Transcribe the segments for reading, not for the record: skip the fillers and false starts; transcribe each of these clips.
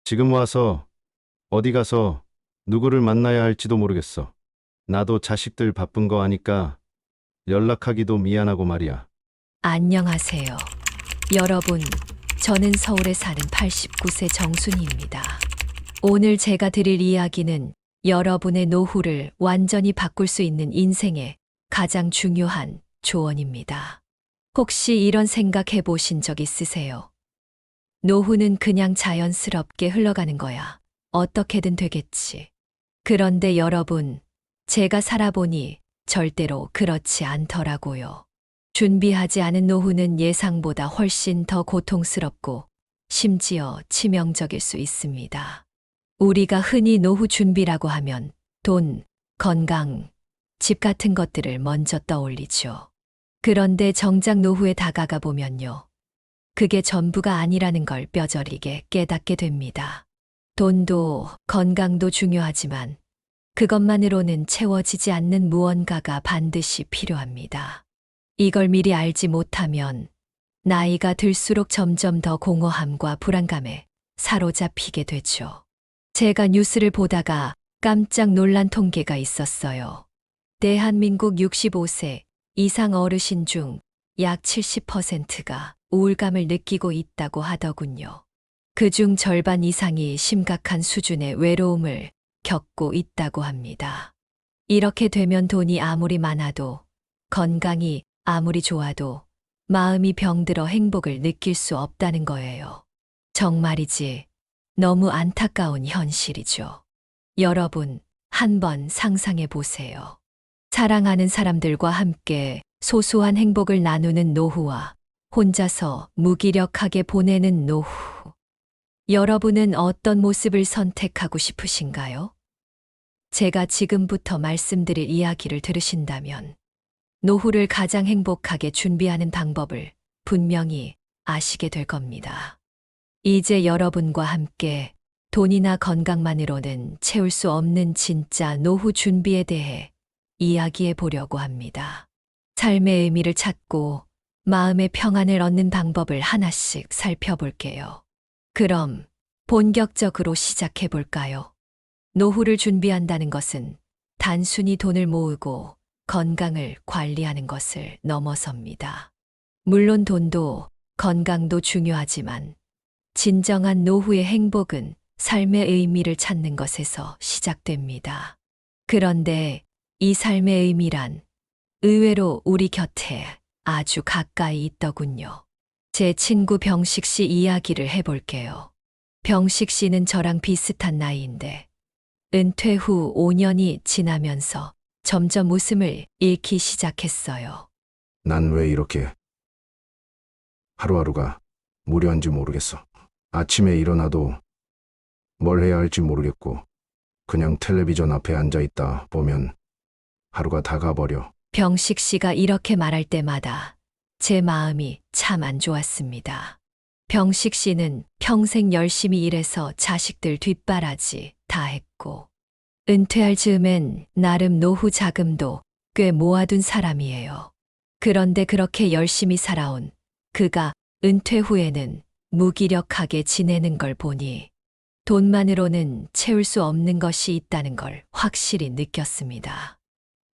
지금 와서 어디 가서 누구를 만나야 할지도 모르겠어. 나도 자식들 바쁜 거 아니까 연락하기도 미안하고 말이야. 안녕하세요. 여러분, 저는 서울에 사는 89세 정순이입니다. 오늘 제가 드릴 이야기는 여러분의 노후를 완전히 바꿀 수 있는 인생의 가장 중요한 조언입니다. 혹시 이런 생각 해보신 적 있으세요? 노후는 그냥 자연스럽게 흘러가는 거야. 어떻게든 되겠지. 그런데 여러분, 제가 살아보니 절대로 그렇지 않더라고요. 준비하지 않은 노후는 예상보다 훨씬 더 고통스럽고 심지어 치명적일 수 있습니다. 우리가 흔히 노후 준비라고 하면 돈, 건강, 집 같은 것들을 먼저 떠올리죠. 그런데 정작 노후에 다가가 보면요. 그게 전부가 아니라는 걸 뼈저리게 깨닫게 됩니다. 돈도 건강도 중요하지만 그것만으로는 채워지지 않는 무언가가 반드시 필요합니다. 이걸 미리 알지 못하면 나이가 들수록 점점 더 공허함과 불안감에 사로잡히게 되죠. 제가 뉴스를 보다가 깜짝 놀란 통계가 있었어요. 대한민국 65세 이상 어르신 중 약 70%가 우울감을 느끼고 있다고 하더군요. 그중 절반 이상이 심각한 수준의 외로움을 겪고 있다고 합니다. 이렇게 되면 돈이 아무리 많아도, 건강이 아무리 좋아도 마음이 병들어 행복을 느낄 수 없다는 거예요. 정말이지 너무 안타까운 현실이죠. 여러분, 한번 상상해 보세요. 사랑하는 사람들과 함께 소소한 행복을 나누는 노후와 혼자서 무기력하게 보내는 노후. 여러분은 어떤 모습을 선택하고 싶으신가요? 제가 지금부터 말씀드릴 이야기를 들으신다면 노후를 가장 행복하게 준비하는 방법을 분명히 아시게 될 겁니다. 이제 여러분과 함께 돈이나 건강만으로는 채울 수 없는 진짜 노후 준비에 대해 이야기해 보려고 합니다. 삶의 의미를 찾고 마음의 평안을 얻는 방법을 하나씩 살펴볼게요. 그럼 본격적으로 시작해 볼까요? 노후를 준비한다는 것은 단순히 돈을 모으고 건강을 관리하는 것을 넘어섭니다. 물론 돈도 건강도 중요하지만 진정한 노후의 행복은 삶의 의미를 찾는 것에서 시작됩니다. 그런데 이 삶의 의미란 의외로 우리 곁에 아주 가까이 있더군요. 제 친구 병식 씨 이야기를 해볼게요. 병식 씨는 저랑 비슷한 나이인데 은퇴 후 5년이 지나면서 점점 웃음을 잃기 시작했어요. 난 왜 이렇게 하루하루가 무료한지 모르겠어. 아침에 일어나도 뭘 해야 할지 모르겠고 그냥 텔레비전 앞에 앉아 있다 보면 하루가 다 가버려. 병식 씨가 이렇게 말할 때마다 제 마음이 참 안 좋았습니다. 병식 씨는 평생 열심히 일해서 자식들 뒷바라지 다 했고 은퇴할 즈음엔 나름 노후 자금도 꽤 모아둔 사람이에요. 그런데 그렇게 열심히 살아온 그가 은퇴 후에는 무기력하게 지내는 걸 보니 돈만으로는 채울 수 없는 것이 있다는 걸 확실히 느꼈습니다.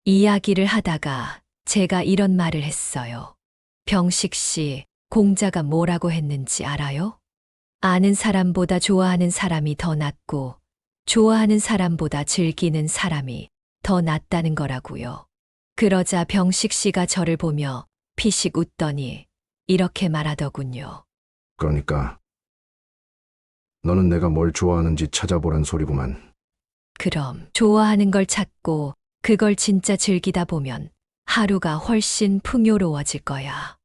이야기를 하다가 제가 이런 말을 했어요. 병식 씨, 공자가 뭐라고 했는지 알아요? 아는 사람보다 좋아하는 사람이 더 낫고 좋아하는 사람보다 즐기는 사람이 더 낫다는 거라고요. 그러자 병식 씨가 저를 보며 피식 웃더니 이렇게 말하더군요. 그러니까 너는 내가 뭘 좋아하는지 찾아보란 소리구만. 그럼 좋아하는 걸 찾고 그걸 진짜 즐기다 보면 하루가 훨씬 풍요로워질 거야.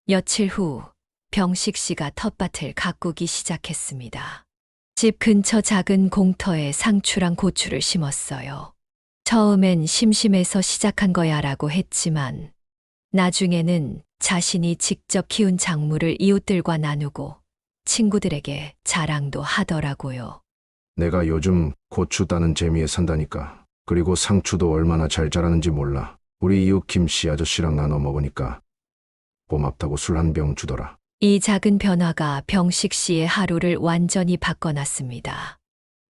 며칠 후 병식 씨가 텃밭을 가꾸기 시작했습니다. 집 근처 작은 공터에 상추랑 고추를 심었어요. 처음엔 심심해서 시작한 거야 라고 했지만 나중에는 자신이 직접 키운 작물을 이웃들과 나누고 친구들에게 자랑도 하더라고요. 내가 요즘 고추 따는 재미에 산다니까. 그리고 상추도 얼마나 잘 자라는지 몰라. 우리 이웃 김씨 아저씨랑 나눠 먹으니까 고맙다고 술 한 병 주더라. 이 작은 변화가 병식 씨의 하루를 완전히 바꿔놨습니다.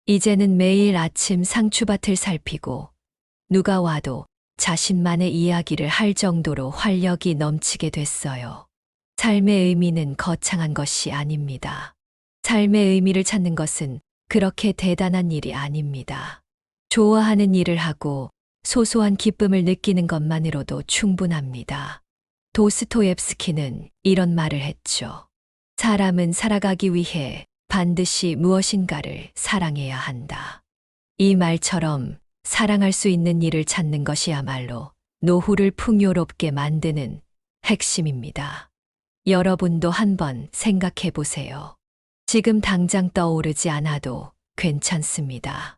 이제는 매일 아침 상추밭을 살피고 누가 와도 자신만의 이야기를 할 정도로 활력이 넘치게 됐어요. 삶의 의미는 거창한 것이 아닙니다. 삶의 의미를 찾는 것은 그렇게 대단한 일이 아닙니다. 좋아하는 일을 하고 소소한 기쁨을 느끼는 것만으로도 충분합니다. 도스토옙스키는 이런 말을 했죠. 사람은 살아가기 위해 반드시 무엇인가를 사랑해야 한다. 이 말처럼 사랑할 수 있는 일을 찾는 것이야말로 노후를 풍요롭게 만드는 핵심입니다. 여러분도 한번 생각해 보세요. 지금 당장 떠오르지 않아도 괜찮습니다.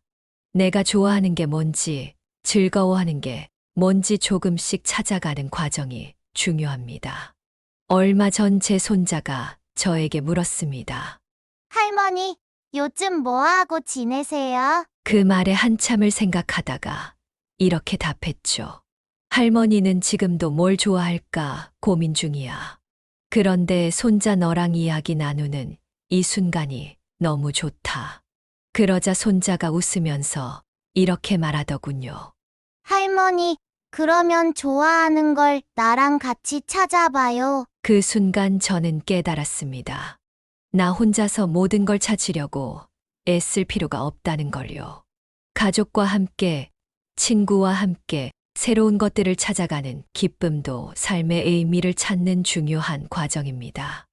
내가 좋아하는 게 뭔지, 즐거워하는 게 뭔지 조금씩 찾아가는 과정이 중요합니다. 얼마 전 제 손자가 저에게 물었습니다. 할머니, 요즘 뭐하고 지내세요? 그 말에 한참을 생각하다가 이렇게 답했죠. 할머니는 지금도 뭘 좋아할까 고민 중이야. 그런데 손자 너랑 이야기 나누는 이 순간이 너무 좋다. 그러자 손자가 웃으면서 이렇게 말하더군요. 할머니, 그러면 좋아하는 걸 나랑 같이 찾아봐요. 그 순간 저는 깨달았습니다. 나 혼자서 모든 걸 찾으려고 애쓸 필요가 없다는 걸요. 가족과 함께, 친구와 함께 새로운 것들을 찾아가는 기쁨도 삶의 의미를 찾는 중요한 과정입니다.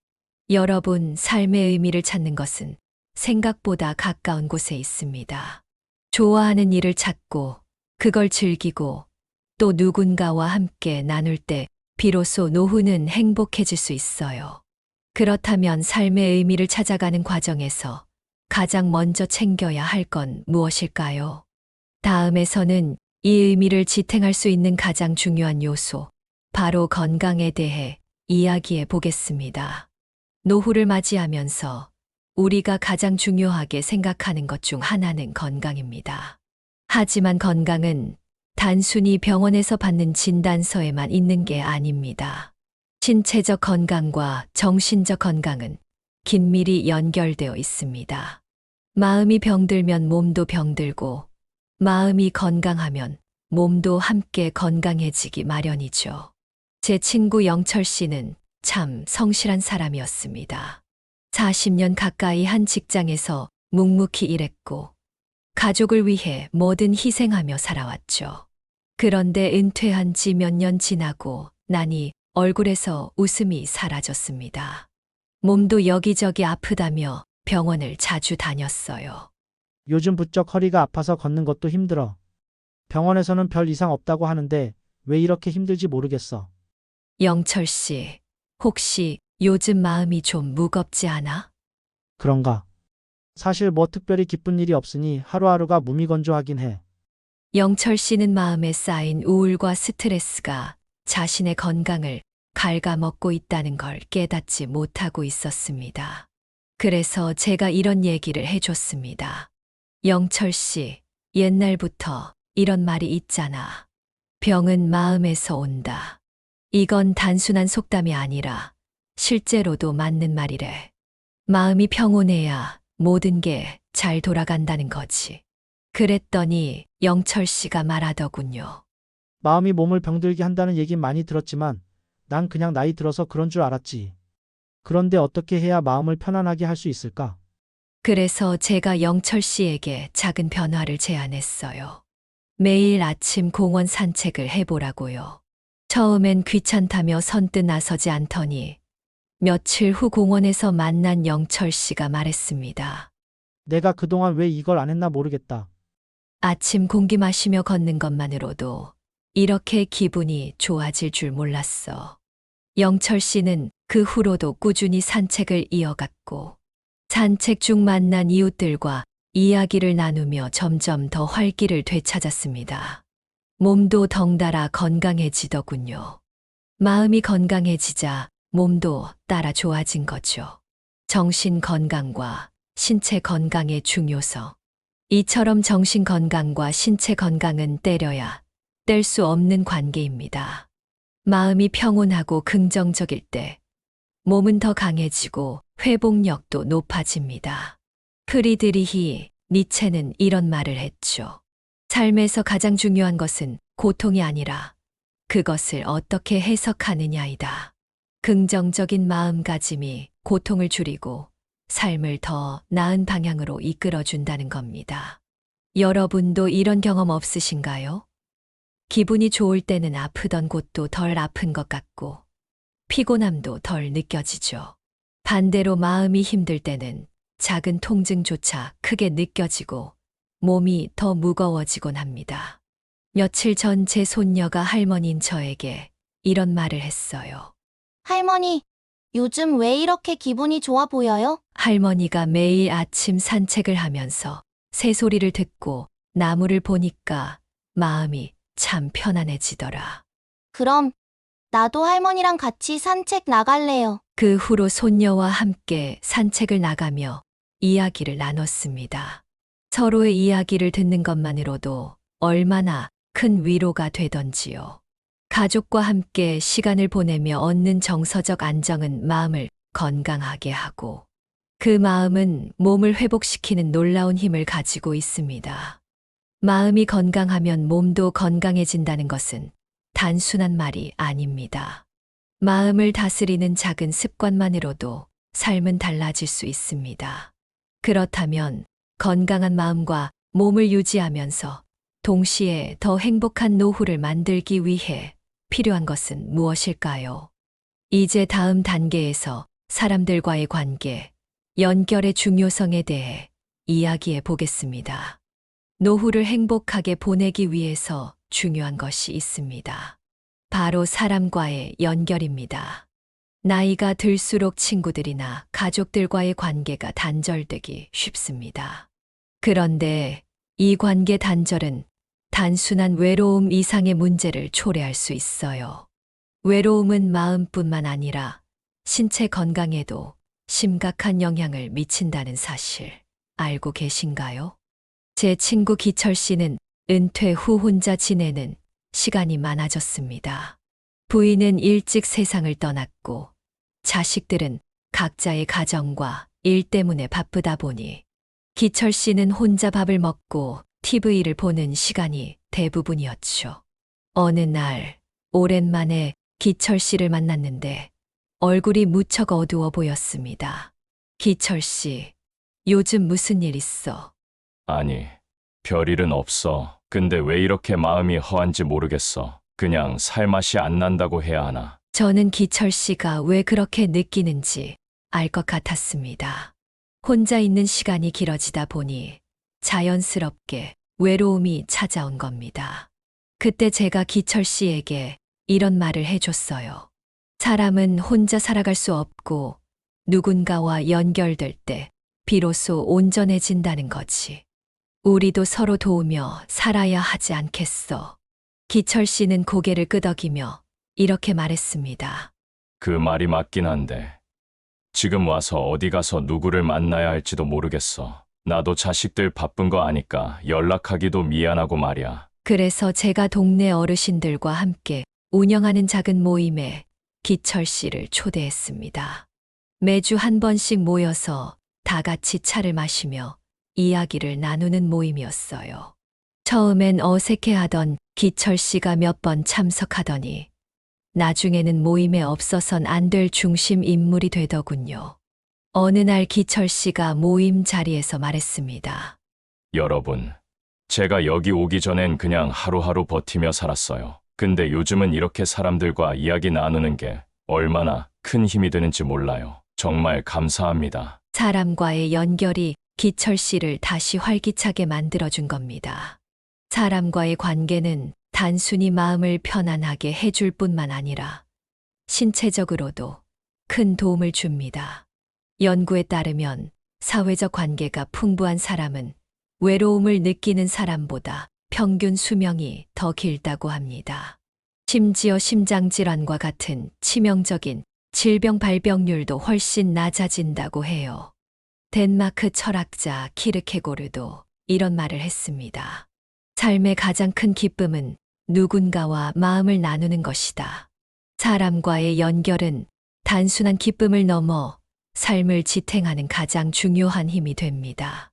여러분, 삶의 의미를 찾는 것은 생각보다 가까운 곳에 있습니다. 좋아하는 일을 찾고, 그걸 즐기고, 또 누군가와 함께 나눌 때 비로소 노후는 행복해질 수 있어요. 그렇다면 삶의 의미를 찾아가는 과정에서 가장 먼저 챙겨야 할 건 무엇일까요? 다음에서는 이 의미를 지탱할 수 있는 가장 중요한 요소, 바로 건강에 대해 이야기해 보겠습니다. 노후를 맞이하면서 우리가 가장 중요하게 생각하는 것 중 하나는 건강입니다. 하지만 건강은 단순히 병원에서 받는 진단서에만 있는 게 아닙니다. 신체적 건강과 정신적 건강은 긴밀히 연결되어 있습니다. 마음이 병들면 몸도 병들고, 마음이 건강하면 몸도 함께 건강해지기 마련이죠. 제 친구 영철 씨는 참 성실한 사람이었습니다. 40년 가까이 한 직장에서 묵묵히 일했고, 가족을 위해 뭐든 희생하며 살아왔죠. 그런데 은퇴한 지 몇 년 지나고 나니 얼굴에서 웃음이 사라졌습니다. 몸도 여기저기 아프다며 병원을 자주 다녔어요. 요즘 부쩍 허리가 아파서 걷는 것도 힘들어. 병원에서는 별 이상 없다고 하는데 왜 이렇게 힘들지 모르겠어. 영철 씨, 혹시 요즘 마음이 좀 무겁지 않아? 그런가? 사실 뭐 특별히 기쁜 일이 없으니 하루하루가 무미건조하긴 해. 영철 씨는 마음에 쌓인 우울과 스트레스가 자신의 건강을 갉아먹고 있다는 걸 깨닫지 못하고 있었습니다. 그래서 제가 이런 얘기를 해줬습니다. 영철 씨, 옛날부터 이런 말이 있잖아. 병은 마음에서 온다. 이건 단순한 속담이 아니라 실제로도 맞는 말이래. 마음이 평온해야 모든 게 잘 돌아간다는 거지. 그랬더니 영철 씨가 말하더군요. 마음이 몸을 병들게 한다는 얘긴 많이 들었지만 난 그냥 나이 들어서 그런 줄 알았지. 그런데 어떻게 해야 마음을 편안하게 할 수 있을까? 그래서 제가 영철 씨에게 작은 변화를 제안했어요. 매일 아침 공원 산책을 해보라고요. 처음엔 귀찮다며 선뜻 나서지 않더니 며칠 후 공원에서 만난 영철 씨가 말했습니다. 내가 그동안 왜 이걸 안 했나 모르겠다. 아침 공기 마시며 걷는 것만으로도 이렇게 기분이 좋아질 줄 몰랐어. 영철 씨는 그 후로도 꾸준히 산책을 이어갔고, 산책 중 만난 이웃들과 이야기를 나누며 점점 더 활기를 되찾았습니다. 몸도 덩달아 건강해지더군요. 마음이 건강해지자 몸도 따라 좋아진 거죠. 정신 건강과 신체 건강의 중요성. 이처럼 정신 건강과 신체 건강은 때려야 뗄 수 없는 관계입니다. 마음이 평온하고 긍정적일 때 몸은 더 강해지고 회복력도 높아집니다. 프리드리히 니체는 이런 말을 했죠. 삶에서 가장 중요한 것은 고통이 아니라 그것을 어떻게 해석하느냐이다. 긍정적인 마음가짐이 고통을 줄이고 삶을 더 나은 방향으로 이끌어준다는 겁니다. 여러분도 이런 경험 없으신가요? 기분이 좋을 때는 아프던 곳도 덜 아픈 것 같고 피곤함도 덜 느껴지죠. 반대로 마음이 힘들 때는 작은 통증조차 크게 느껴지고 몸이 더 무거워지곤 합니다. 며칠 전 제 손녀가 할머니인 저에게 이런 말을 했어요. 할머니, 요즘 왜 이렇게 기분이 좋아 보여요? 할머니가 매일 아침 산책을 하면서 새소리를 듣고 나무를 보니까 마음이 참 편안해지더라. 그럼 나도 할머니랑 같이 산책 나갈래요. 그 후로 손녀와 함께 산책을 나가며 이야기를 나눴습니다. 서로의 이야기를 듣는 것만으로도 얼마나 큰 위로가 되던지요. 가족과 함께 시간을 보내며 얻는 정서적 안정은 마음을 건강하게 하고 그 마음은 몸을 회복시키는 놀라운 힘을 가지고 있습니다. 마음이 건강하면 몸도 건강해진다는 것은 단순한 말이 아닙니다. 마음을 다스리는 작은 습관만으로도 삶은 달라질 수 있습니다. 그렇다면 건강한 마음과 몸을 유지하면서 동시에 더 행복한 노후를 만들기 위해 필요한 것은 무엇일까요? 이제 다음 단계에서 사람들과의 관계, 연결의 중요성에 대해 이야기해 보겠습니다. 노후를 행복하게 보내기 위해서 중요한 것이 있습니다. 바로 사람과의 연결입니다. 나이가 들수록 친구들이나 가족들과의 관계가 단절되기 쉽습니다. 그런데 이 관계 단절은 단순한 외로움 이상의 문제를 초래할 수 있어요. 외로움은 마음뿐만 아니라 신체 건강에도 심각한 영향을 미친다는 사실 알고 계신가요? 제 친구 기철 씨는 은퇴 후 혼자 지내는 시간이 많아졌습니다. 부인은 일찍 세상을 떠났고 자식들은 각자의 가정과 일 때문에 바쁘다 보니 기철 씨는 혼자 밥을 먹고 TV를 보는 시간이 대부분이었죠. 어느 날 오랜만에 기철 씨를 만났는데 얼굴이 무척 어두워 보였습니다. 기철 씨, 요즘 무슨 일 있어? 아니, 별일은 없어. 근데 왜 이렇게 마음이 허한지 모르겠어. 그냥 살맛이 안 난다고 해야 하나. 저는 기철 씨가 왜 그렇게 느끼는지 알 것 같았습니다. 혼자 있는 시간이 길어지다 보니 자연스럽게 외로움이 찾아온 겁니다. 그때 제가 기철 씨에게 이런 말을 해줬어요. 사람은 혼자 살아갈 수 없고 누군가와 연결될 때 비로소 온전해진다는 거지. 우리도 서로 도우며 살아야 하지 않겠어. 기철 씨는 고개를 끄덕이며 이렇게 말했습니다. 그 말이 맞긴 한데. 지금 와서 어디 가서 누구를 만나야 할지도 모르겠어. 나도 자식들 바쁜 거 아니까 연락하기도 미안하고 말이야. 그래서 제가 동네 어르신들과 함께 운영하는 작은 모임에 기철 씨를 초대했습니다. 매주 한 번씩 모여서 다 같이 차를 마시며 이야기를 나누는 모임이었어요. 처음엔 어색해하던 기철 씨가 몇 번 참석하더니 나중에는 모임에 없어선 안 될 중심 인물이 되더군요. 어느 날 기철 씨가 모임 자리에서 말했습니다. 여러분, 제가 여기 오기 전엔 그냥 하루하루 버티며 살았어요. 근데 요즘은 이렇게 사람들과 이야기 나누는 게 얼마나 큰 힘이 되는지 몰라요. 정말 감사합니다. 사람과의 연결이 기철 씨를 다시 활기차게 만들어준 겁니다. 사람과의 관계는 단순히 마음을 편안하게 해줄 뿐만 아니라 신체적으로도 큰 도움을 줍니다. 연구에 따르면 사회적 관계가 풍부한 사람은 외로움을 느끼는 사람보다 평균 수명이 더 길다고 합니다. 심지어 심장질환과 같은 치명적인 질병 발병률도 훨씬 낮아진다고 해요. 덴마크 철학자 키르케고르도 이런 말을 했습니다. 삶의 가장 큰 기쁨은 누군가와 마음을 나누는 것이다. 사람과의 연결은 단순한 기쁨을 넘어 삶을 지탱하는 가장 중요한 힘이 됩니다.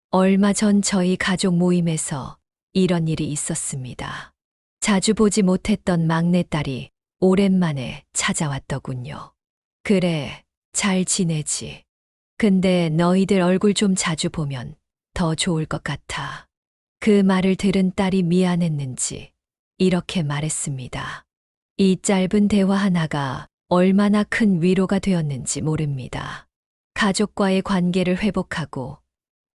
얼마 전 저희 가족 모임에서 이런 일이 있었습니다. 자주 보지 못했던 막내딸이 오랜만에 찾아왔더군요. 그래, 잘 지내지. 근데 너희들 얼굴 좀 자주 보면 더 좋을 것 같아. 그 말을 들은 딸이 미안했는지 이렇게 말했습니다. 이 짧은 대화 하나가 얼마나 큰 위로가 되었는지 모릅니다. 가족과의 관계를 회복하고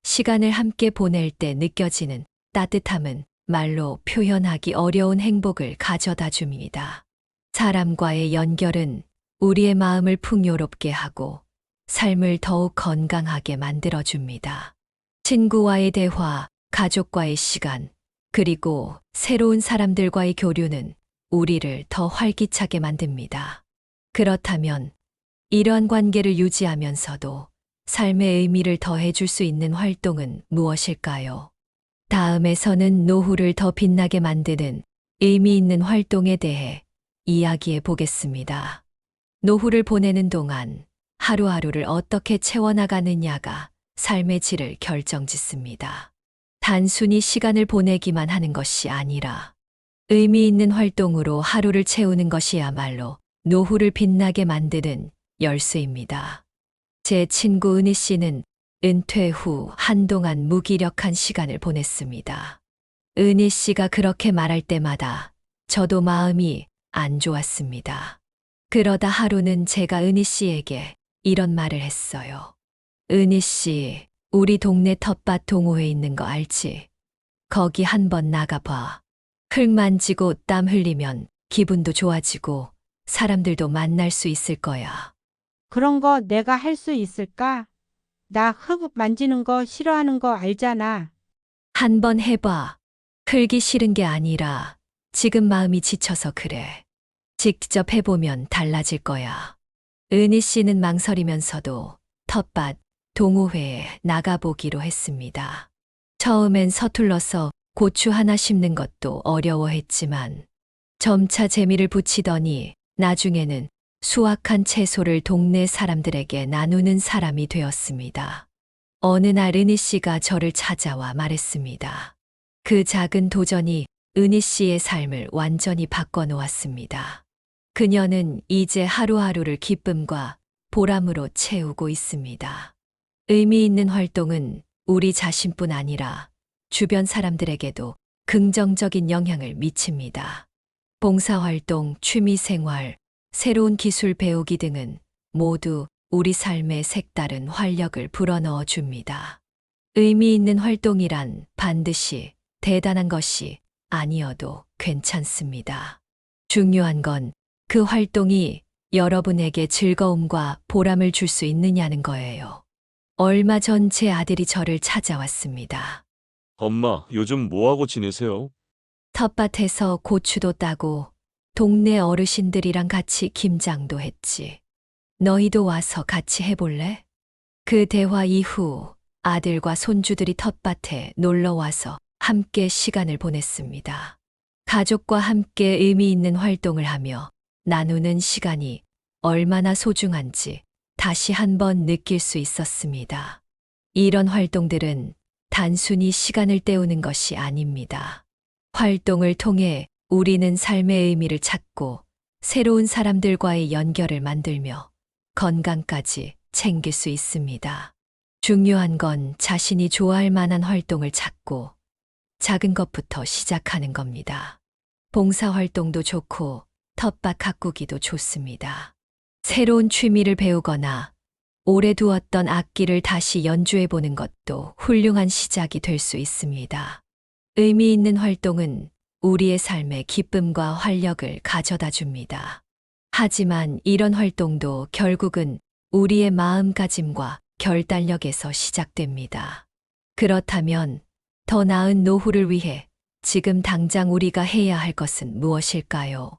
시간을 함께 보낼 때 느껴지는 따뜻함은 말로 표현하기 어려운 행복을 가져다 줍니다. 사람과의 연결은 우리의 마음을 풍요롭게 하고 삶을 더욱 건강하게 만들어줍니다. 친구와의 대화, 가족과의 시간, 그리고 새로운 사람들과의 교류는 우리를 더 활기차게 만듭니다. 그렇다면 이러한 관계를 유지하면서도 삶의 의미를 더해줄 수 있는 활동은 무엇일까요? 다음에서는 노후를 더 빛나게 만드는 의미 있는 활동에 대해 이야기해 보겠습니다. 노후를 보내는 동안 하루하루를 어떻게 채워나가느냐가 삶의 질을 결정짓습니다. 단순히 시간을 보내기만 하는 것이 아니라 의미 있는 활동으로 하루를 채우는 것이야말로 노후를 빛나게 만드는 열쇠입니다. 제 친구 은희 씨는 은퇴 후 한동안 무기력한 시간을 보냈습니다. 은희 씨가 그렇게 말할 때마다 저도 마음이 안 좋았습니다. 그러다 하루는 제가 은희 씨에게 이런 말을 했어요. 은희 씨, 우리 동네 텃밭 동호회 있는 거 알지? 거기 한번 나가봐. 흙 만지고 땀 흘리면 기분도 좋아지고 사람들도 만날 수 있을 거야. 그런 거 내가 할 수 있을까? 나 흙 만지는 거 싫어하는 거 알잖아. 한번 해봐. 흙이 싫은 게 아니라 지금 마음이 지쳐서 그래. 직접 해보면 달라질 거야. 은희 씨는 망설이면서도 텃밭 동호회에 나가보기로 했습니다. 처음엔 서툴러서 고추 하나 심는 것도 어려워했지만 점차 재미를 붙이더니 나중에는 수확한 채소를 동네 사람들에게 나누는 사람이 되었습니다. 어느 날 은희 씨가 저를 찾아와 말했습니다. 그 작은 도전이 은희 씨의 삶을 완전히 바꿔놓았습니다. 그녀는 이제 하루하루를 기쁨과 보람으로 채우고 있습니다. 의미 있는 활동은 우리 자신뿐 아니라 주변 사람들에게도 긍정적인 영향을 미칩니다. 봉사활동, 취미생활, 새로운 기술 배우기 등은 모두 우리 삶에 색다른 활력을 불어넣어 줍니다. 의미 있는 활동이란 반드시 대단한 것이 아니어도 괜찮습니다. 중요한 건 그 활동이 여러분에게 즐거움과 보람을 줄 수 있느냐는 거예요. 얼마 전 제 아들이 저를 찾아왔습니다. 엄마, 요즘 뭐하고 지내세요? 텃밭에서 고추도 따고 동네 어르신들이랑 같이 김장도 했지. 너희도 와서 같이 해볼래? 그 대화 이후 아들과 손주들이 텃밭에 놀러 와서 함께 시간을 보냈습니다. 가족과 함께 의미 있는 활동을 하며 나누는 시간이 얼마나 소중한지 다시 한번 느낄 수 있었습니다. 이런 활동들은 단순히 시간을 때우는 것이 아닙니다. 활동을 통해 우리는 삶의 의미를 찾고 새로운 사람들과의 연결을 만들며 건강까지 챙길 수 있습니다. 중요한 건 자신이 좋아할 만한 활동을 찾고 작은 것부터 시작하는 겁니다. 봉사활동도 좋고 텃밭 가꾸기도 좋습니다. 새로운 취미를 배우거나 오래 두었던 악기를 다시 연주해보는 것도 훌륭한 시작이 될 수 있습니다. 의미 있는 활동은 우리의 삶에 기쁨과 활력을 가져다 줍니다. 하지만 이런 활동도 결국은 우리의 마음가짐과 결단력에서 시작됩니다. 그렇다면 더 나은 노후를 위해 지금 당장 우리가 해야 할 것은 무엇일까요?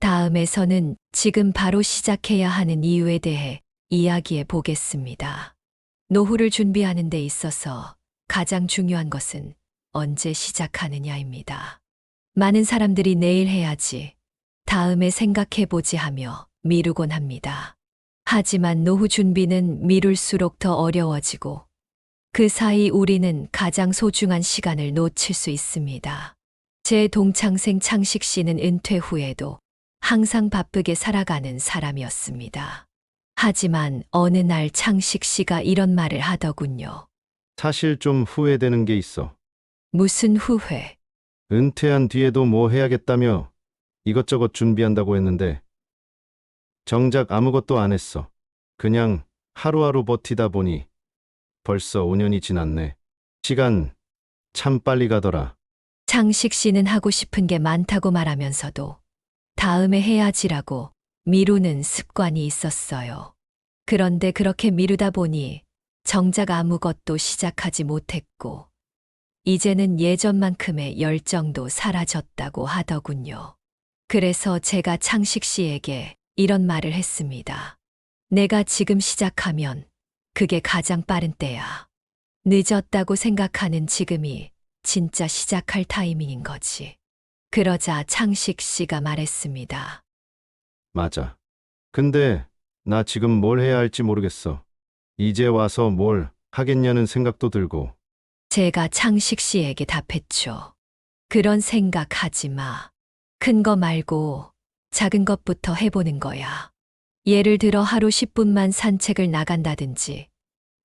다음에서는 지금 바로 시작해야 하는 이유에 대해 이야기해 보겠습니다. 노후를 준비하는 데 있어서 가장 중요한 것은 언제 시작하느냐입니다. 많은 사람들이 내일 해야지, 다음에 생각해 보지 하며 미루곤 합니다. 하지만 노후 준비는 미룰수록 더 어려워지고 그 사이 우리는 가장 소중한 시간을 놓칠 수 있습니다. 제 동창생 창식 씨는 은퇴 후에도 항상 바쁘게 살아가는 사람이었습니다. 하지만 어느 날 창식 씨가 이런 말을 하더군요. 사실 좀 후회되는 게 있어. 무슨 후회? 은퇴한 뒤에도 뭐 해야겠다며 이것저것 준비한다고 했는데 정작 아무것도 안 했어. 그냥 하루하루 버티다 보니 벌써 5년이 지났네. 시간 참 빨리 가더라. 창식 씨는 하고 싶은 게 많다고 말하면서도 다음에 해야지라고 미루는 습관이 있었어요. 그런데 그렇게 미루다 보니 정작 아무것도 시작하지 못했고 이제는 예전만큼의 열정도 사라졌다고 하더군요. 그래서 제가 창식 씨에게 이런 말을 했습니다. 내가 지금 시작하면 그게 가장 빠른 때야. 늦었다고 생각하는 지금이 진짜 시작할 타이밍인 거지. 그러자 창식 씨가 말했습니다. 맞아. 근데 나 지금 뭘 해야 할지 모르겠어. 이제 와서 뭘 하겠냐는 생각도 들고. 제가 창식 씨에게 답했죠. 그런 생각하지 마. 큰 거 말고 작은 것부터 해보는 거야. 예를 들어 하루 10분만 산책을 나간다든지,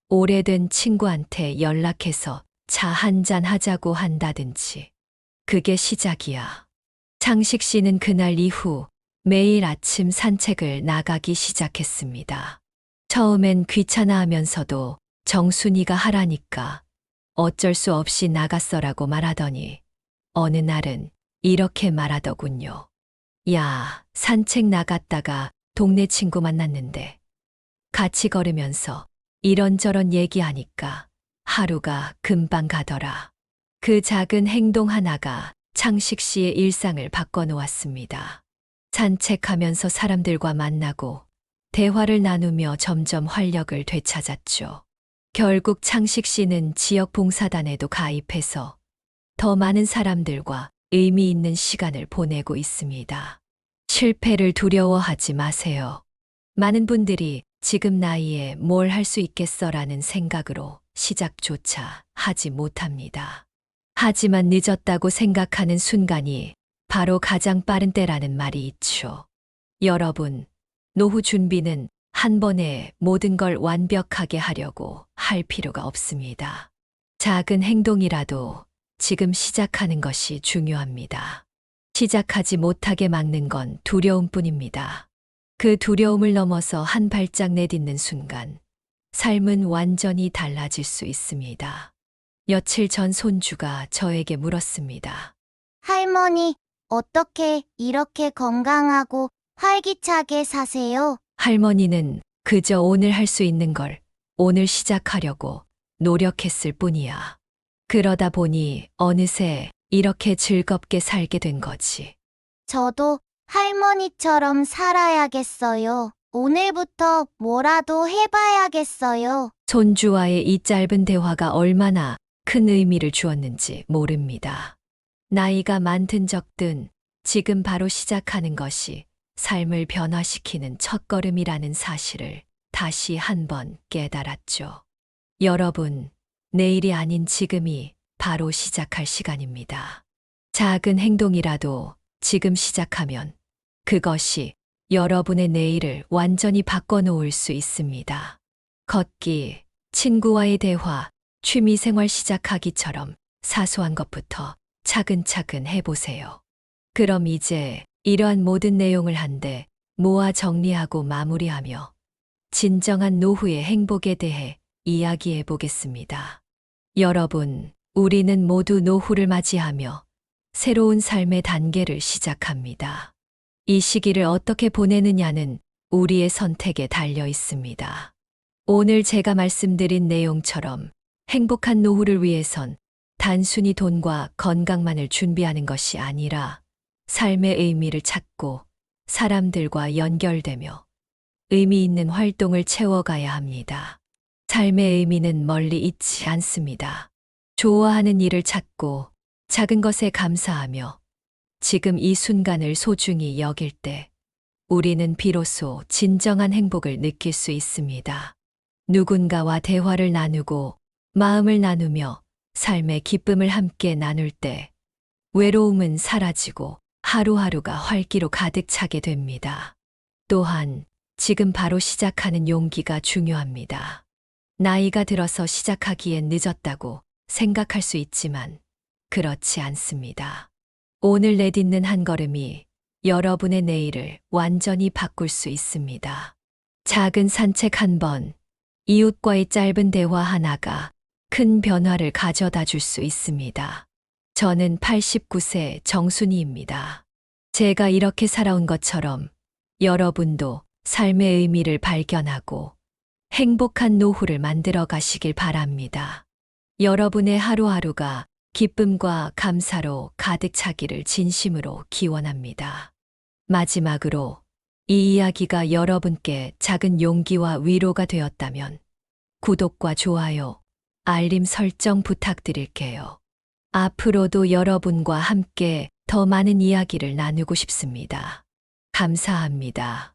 오래된 친구한테 연락해서 차 한잔 하자고 한다든지. 그게 시작이야. 창식 씨는 그날 이후 매일 아침 산책을 나가기 시작했습니다. 처음엔 귀찮아하면서도 정순이가 하라니까 어쩔 수 없이 나갔어라고 말하더니 어느 날은 이렇게 말하더군요. 야, 산책 나갔다가 동네 친구 만났는데 같이 걸으면서 이런저런 얘기하니까 하루가 금방 가더라. 그 작은 행동 하나가 창식 씨의 일상을 바꿔놓았습니다. 산책하면서 사람들과 만나고 대화를 나누며 점점 활력을 되찾았죠. 결국 창식 씨는 지역 봉사단에도 가입해서 더 많은 사람들과 의미 있는 시간을 보내고 있습니다. 실패를 두려워하지 마세요. 많은 분들이 지금 나이에 뭘 할 수 있겠어라는 생각으로 시작조차 하지 못합니다. 하지만 늦었다고 생각하는 순간이 바로 가장 빠른 때라는 말이 있죠. 여러분, 노후 준비는 한 번에 모든 걸 완벽하게 하려고 할 필요가 없습니다. 작은 행동이라도 지금 시작하는 것이 중요합니다. 시작하지 못하게 막는 건 두려움뿐입니다. 그 두려움을 넘어서 한 발짝 내딛는 순간, 삶은 완전히 달라질 수 있습니다. 며칠 전 손주가 저에게 물었습니다. 할머니, 어떻게 이렇게 건강하고 활기차게 사세요? 할머니는 그저 오늘 할 수 있는 걸 오늘 시작하려고 노력했을 뿐이야. 그러다 보니 어느새 이렇게 즐겁게 살게 된 거지. 저도 할머니처럼 살아야겠어요. 오늘부터 뭐라도 해봐야겠어요. 손주와의 이 짧은 대화가 얼마나 큰 의미를 주었는지 모릅니다. 나이가 많든 적든 지금 바로 시작하는 것이 삶을 변화시키는 첫걸음이라는 사실을 다시 한번 깨달았죠. 여러분, 내일이 아닌 지금이 바로 시작할 시간입니다. 작은 행동이라도 지금 시작하면 그것이 여러분의 내일을 완전히 바꿔놓을 수 있습니다. 걷기, 친구와의 대화, 취미생활 시작하기처럼 사소한 것부터 차근차근 해보세요. 그럼 이제 이러한 모든 내용을 한데 모아 정리하고 마무리하며 진정한 노후의 행복에 대해 이야기해 보겠습니다. 여러분, 우리는 모두 노후를 맞이하며 새로운 삶의 단계를 시작합니다. 이 시기를 어떻게 보내느냐는 우리의 선택에 달려 있습니다. 오늘 제가 말씀드린 내용처럼 행복한 노후를 위해선 단순히 돈과 건강만을 준비하는 것이 아니라 삶의 의미를 찾고 사람들과 연결되며 의미 있는 활동을 채워가야 합니다. 삶의 의미는 멀리 있지 않습니다. 좋아하는 일을 찾고 작은 것에 감사하며 지금 이 순간을 소중히 여길 때 우리는 비로소 진정한 행복을 느낄 수 있습니다. 누군가와 대화를 나누고 마음을 나누며 삶의 기쁨을 함께 나눌 때 외로움은 사라지고 하루하루가 활기로 가득 차게 됩니다. 또한 지금 바로 시작하는 용기가 중요합니다. 나이가 들어서 시작하기엔 늦었다고 생각할 수 있지만 그렇지 않습니다. 오늘 내딛는 한 걸음이 여러분의 내일을 완전히 바꿀 수 있습니다. 작은 산책 한 번, 이웃과의 짧은 대화 하나가 큰 변화를 가져다 줄 수 있습니다. 저는 89세 정순이입니다. 제가 이렇게 살아온 것처럼 여러분도 삶의 의미를 발견하고 행복한 노후를 만들어 가시길 바랍니다. 여러분의 하루하루가 기쁨과 감사로 가득 차기를 진심으로 기원합니다. 마지막으로 이 이야기가 여러분께 작은 용기와 위로가 되었다면 구독과 좋아요, 알림 설정 부탁드릴게요. 앞으로도 여러분과 함께 더 많은 이야기를 나누고 싶습니다. 감사합니다.